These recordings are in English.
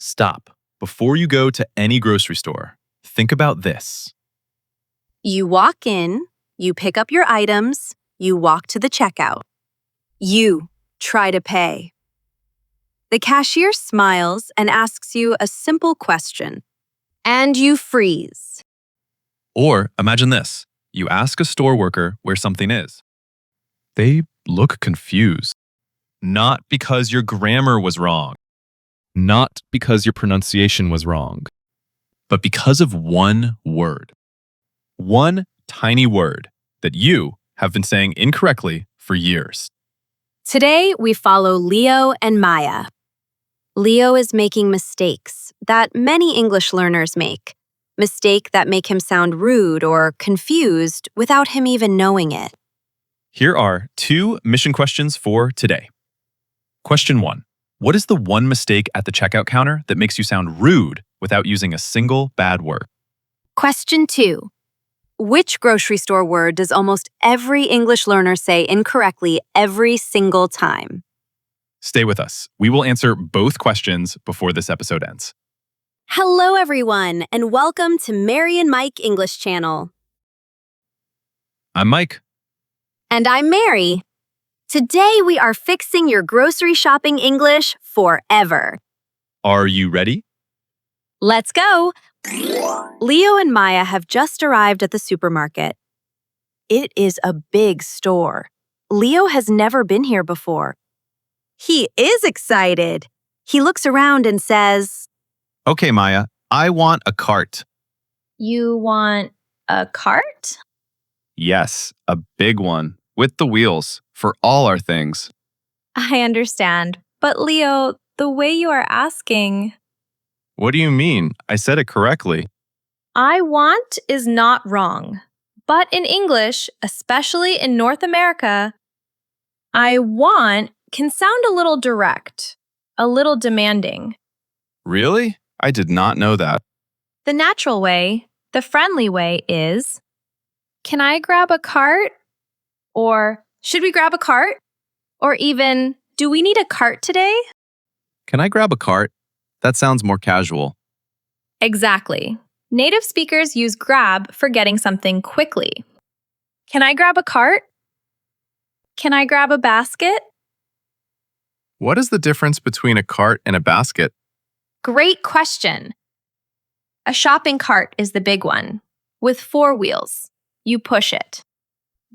Stop. Before you go to any grocery store, think about this. You walk in, you pick up your items, you walk to the checkout. You try to pay. The cashier smiles and asks you a simple question, and you freeze. Or imagine this. You ask a store worker where something is. They look confused. Not because your grammar was wrong. Not because your pronunciation was wrong. But because of one word. One tiny word that you have been saying incorrectly for years. Today, we follow Leo and Maya. Leo is making mistakes that many English learners make. Mistakes that make him sound rude or confused without him even knowing it. Here are 2 mission questions for today. Question 1. What is the one mistake at the checkout counter that makes you sound rude without using a single bad word? Question 2. Which grocery store word does almost every English learner say incorrectly every single time? Stay with us. We will answer both questions before this episode ends. Hello, everyone, and welcome to Mary and Mike English Channel. I'm Mike. And I'm Mary. Today, we are fixing your grocery shopping English forever. Are you ready? Let's go! Leo and Maya have just arrived at the supermarket. It is a big store. Leo has never been here before. He is excited. He looks around and says, Okay, Maya, I want a cart. You want a cart? Yes, a big one with the wheels for all our things. I understand. But Leo, the way you are asking, What do you mean? I said it correctly. I want is not wrong. But in English, especially in North America, I want can sound a little direct, a little demanding. Really? I did not know that. The natural way, the friendly way is, can I grab a cart? Or should we grab a cart? Or even, do we need a cart today? Can I grab a cart? That sounds more casual. Exactly. Native speakers use grab for getting something quickly. Can I grab a cart? Can I grab a basket? What is the difference between a cart and a basket? Great question. A shopping cart is the big one, with 4 wheels. You push it.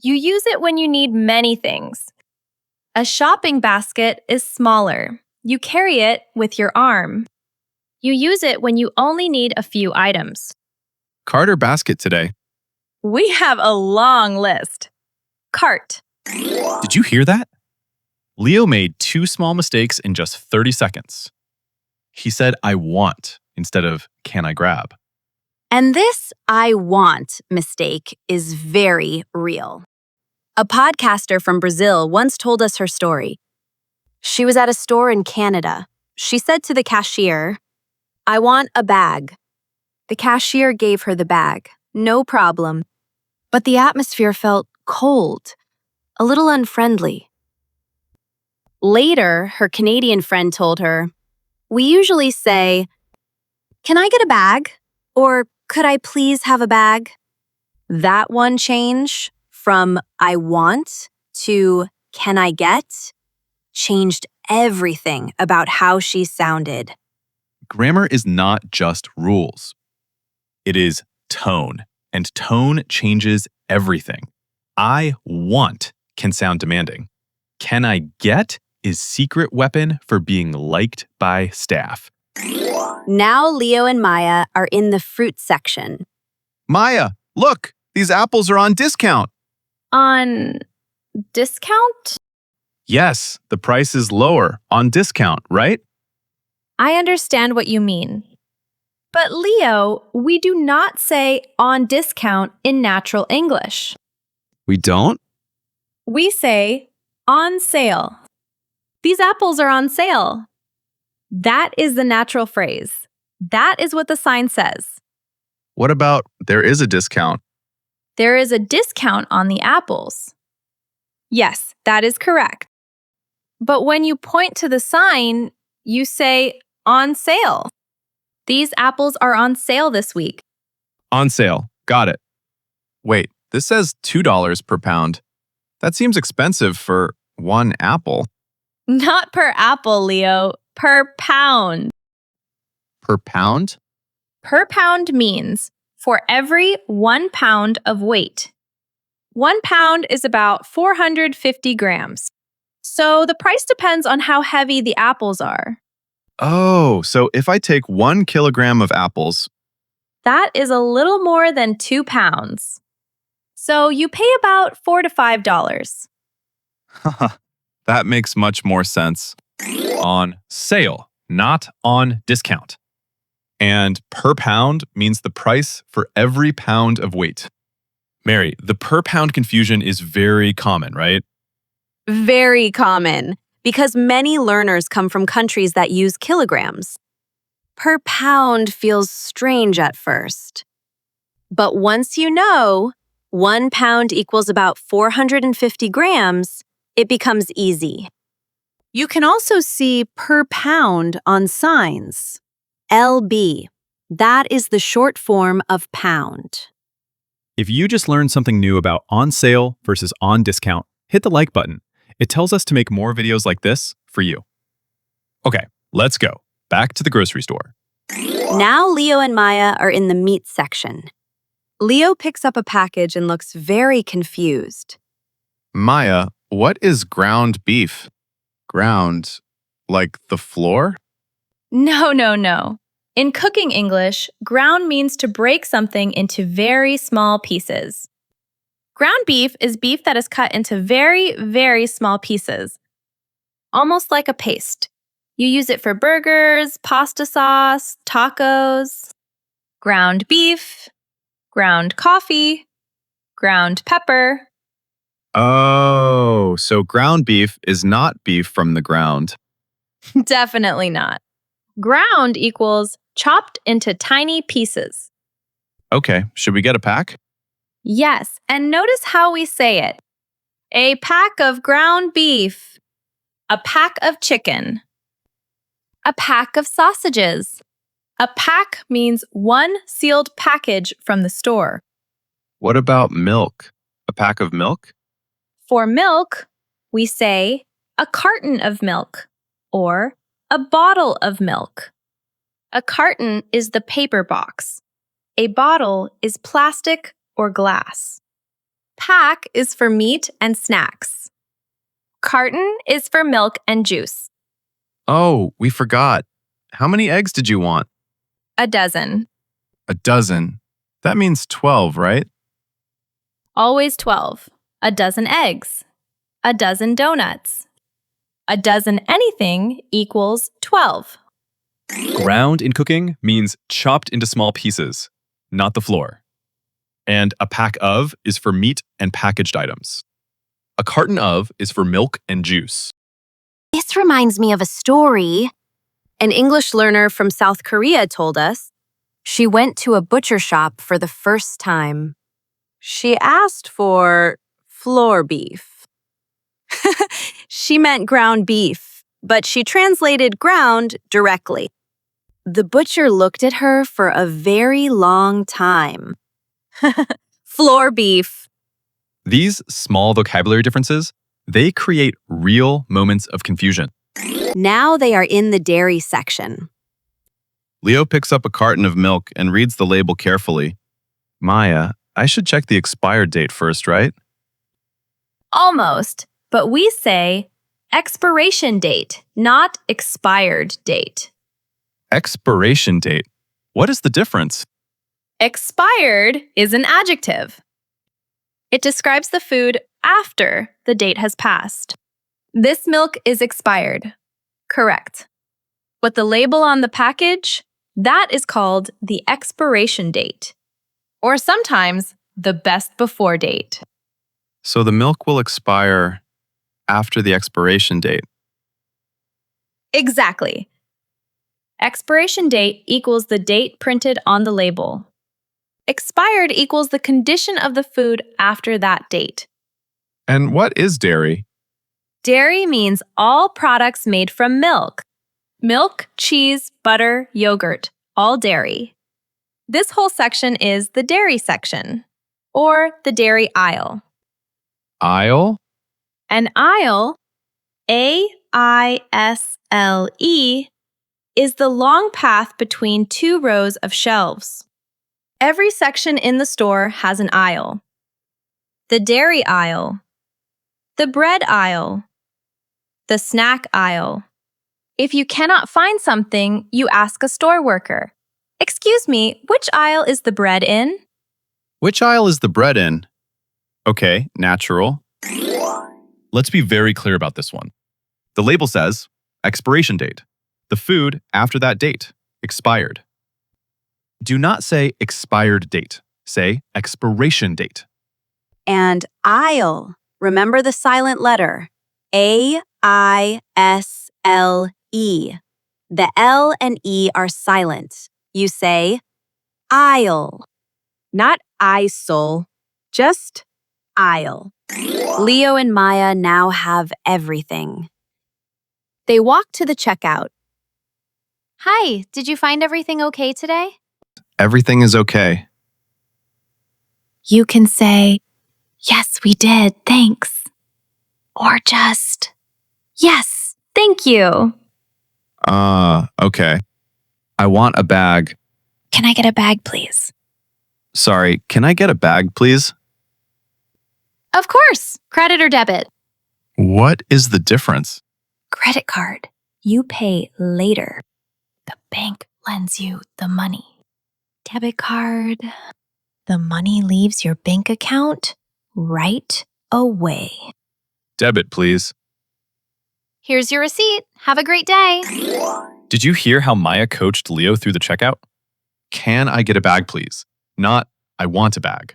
You use it when you need many things. A shopping basket is smaller. You carry it with your arm. You use it when you only need a few items. Cart or basket today? We have a long list. Cart. Did you hear that? Leo made 2 small mistakes in just 30 seconds. He said, I want, instead of, can I grab? and this I want mistake is very real. A podcaster from Brazil once told us her story. She was at a store in Canada. She said to the cashier, I want a bag. The cashier gave her the bag. No problem. But the atmosphere felt cold, a little unfriendly. Later, her Canadian friend told her, we usually say, can I get a bag? Or could I please have a bag? That one change from I want to can I get changed everything about how she sounded. Grammar is not just rules. It is tone, and tone changes everything. I want can sound demanding. Can I get is secret weapon for being liked by staff. Now Leo and Maya are in the fruit section. Maya, look, these apples are on discount. On discount? Yes, the price is lower on discount, right? I understand what you mean. But Leo, we do not say on discount in natural English. We don't? We say on sale. These apples are on sale. That is the natural phrase. That is what the sign says. What about there is a discount? There is a discount on the apples. Yes, that is correct. But when you point to the sign, you say On sale. These apples are on sale this week. On sale. Got it. Wait, this says $2 per pound. That seems expensive for one apple. Not per apple, Leo. Per pound. Per pound? Per pound means for every 1 pound of weight. 1 pound is about 450 grams. So the price depends on how heavy the apples are. Oh, so if I take 1 kilogram of apples, That is a little more than 2 pounds. So you pay about $4 to $5. that makes much more sense. On sale, not on discount. And per pound means the price for every pound of weight. Mary, the per pound confusion is very common, right? Very common, because many learners come from countries that use kilograms. Per pound feels strange at first. But once you know 1 pound equals about 450 grams, it becomes easy. You can also see per pound on signs. LB. That is the short form of pound. If you just learned something new about on sale versus on discount, hit the like button. It tells us to make more videos like this for you. Okay, let's go. Back to the grocery store. Now Leo and Maya are in the meat section. Leo picks up a package and looks very confused. Maya, what is ground beef? Ground, like the floor? No. In cooking English, ground means to break something into very small pieces. Ground beef is beef that is cut into very, very small pieces, almost like a paste. You use it for burgers, pasta sauce, tacos, ground beef, ground coffee, ground pepper. Oh, so ground beef is not beef from the ground. Definitely not. Ground equals chopped into tiny pieces. Okay, should we get a pack? Yes, and notice how we say it. A pack of ground beef. A pack of chicken. A pack of sausages. A pack means one sealed package from the store. What about milk? A pack of milk? For milk, we say a carton of milk or a bottle of milk. A carton is the paper box. A bottle is plastic or glass. Pack is for meat and snacks. Carton is for milk and juice. Oh, we forgot. How many eggs did you want? A dozen. A dozen. That means 12, right? Always 12. A dozen eggs. A dozen donuts. A dozen anything equals 12. Ground in cooking means chopped into small pieces, not the floor. And a pack of is for meat and packaged items. A carton of is for milk and juice. This reminds me of a story. An English learner from South Korea told us she went to a butcher shop for the first time. She asked for floor beef. She meant ground beef, but she translated ground directly. The butcher looked at her for a very long time. Floor beef. These small vocabulary differences, they create real moments of confusion. Now they are in the dairy section. Leo picks up a carton of milk and reads the label carefully. Maya, I should check the expired date first, right? Almost, but we say expiration date, not expired date. Expiration date. What is the difference? Expired is an adjective. It describes the food after the date has passed. This milk is expired. Correct. But the label on the package, that is called the expiration date, or sometimes the best before date. So the milk will expire after the expiration date. Exactly. Expiration date equals the date printed on the label. Expired equals the condition of the food after that date. And what is dairy? Dairy means all products made from milk. Milk, cheese, butter, yogurt, all dairy. This whole section is the dairy section, or the dairy aisle. Aisle? An aisle, A-I-S-L-E, is the long path between two rows of shelves. Every section in the store has an aisle. The dairy aisle, the bread aisle, the snack aisle. If you cannot find something, you ask a store worker. Excuse me, which aisle is the bread in? Which aisle is the bread in? Okay, natural. Let's be very clear about this one. The label says expiration date. The food after that date, expired. Do not say expired date. Say expiration date. And aisle. Remember the silent letter. A-I-S-L-E. The L and E are silent. You say aisle. Not ISOL, just aisle. Leo and Maya now have everything. They walk to the checkout. Hi, did you find everything okay today? Everything is okay. You can say, yes, we did, thanks. Or just, yes, thank you. Okay. I want a bag. Can I get a bag, please? Sorry, can I get a bag, please? Of course, credit or debit. What is the difference? Credit card. You pay later. The bank lends you the money. Debit card. The money leaves your bank account right away. Debit, please. Here's your receipt. Have a great day. Did you hear how Maya coached Leo through the checkout? Can I get a bag, please? Not, I want a bag.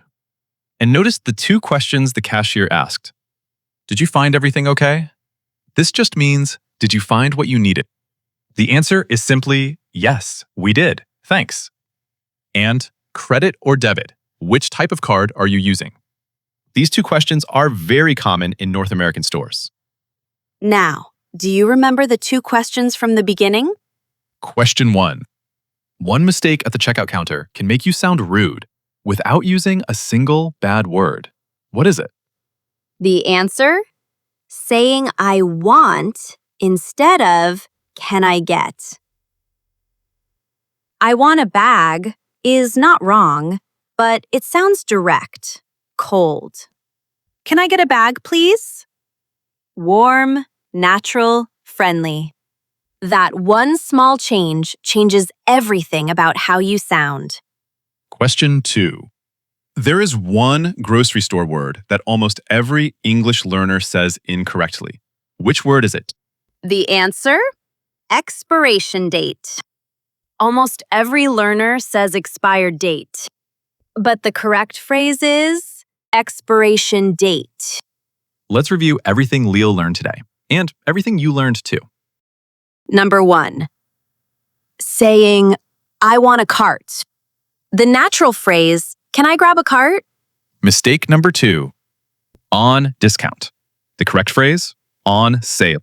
And notice the two questions the cashier asked. Did you find everything okay? This just means, did you find what you needed? The answer is simply, yes, we did, thanks. And credit or debit, which type of card are you using? These two questions are very common in North American stores. Now, do you remember the two questions from the beginning? Question 1. One mistake at the checkout counter can make you sound rude without using a single bad word. What is it? The answer? Saying I want instead of can I get. I want a bag is not wrong, but it sounds direct, cold. Can I get a bag, please? Warm, natural, friendly. That one small change changes everything about how you sound. Question 2. There is one grocery store word that almost every English learner says incorrectly. Which word is it? The answer? Expiration date. Almost every learner says expired date. But the correct phrase is expiration date. Let's review everything Leo learned today, and everything you learned too. Number 1. Saying, I want a cart. The natural phrase, can I grab a cart? Mistake number 2. On discount. The correct phrase, on sale.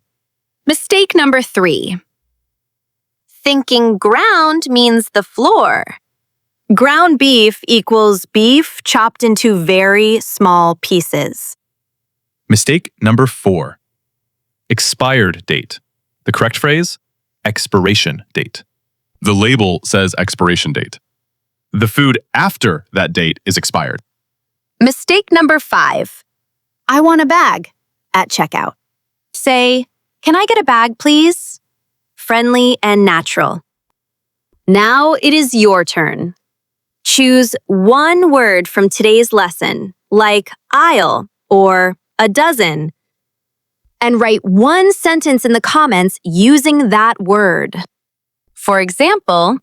Mistake number 3. Thinking ground means the floor. Ground beef equals beef chopped into very small pieces. Mistake number 4. Expired date. The correct phrase, expiration date. The label says expiration date. The food after that date is expired. Mistake number 5. I want a bag at checkout. Say, can I get a bag, please? Friendly and natural. Now it is your turn. Choose one word from today's lesson, like aisle or a dozen, and write one sentence in the comments using that word. For example,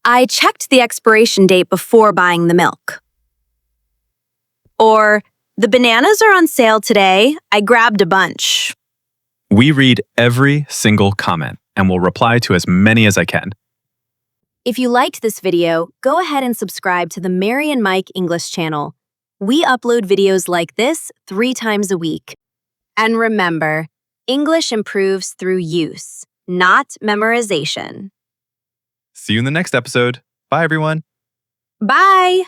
I checked the expiration date before buying the milk. Or, the bananas are on sale today. I grabbed a bunch. We read every single comment and will reply to as many as I can. If you liked this video, go ahead and subscribe to the Mary and Mike English channel. We upload videos like this 3 times a week. And remember, English improves through use. not memorization. See you in the next episode. Bye, everyone. Bye!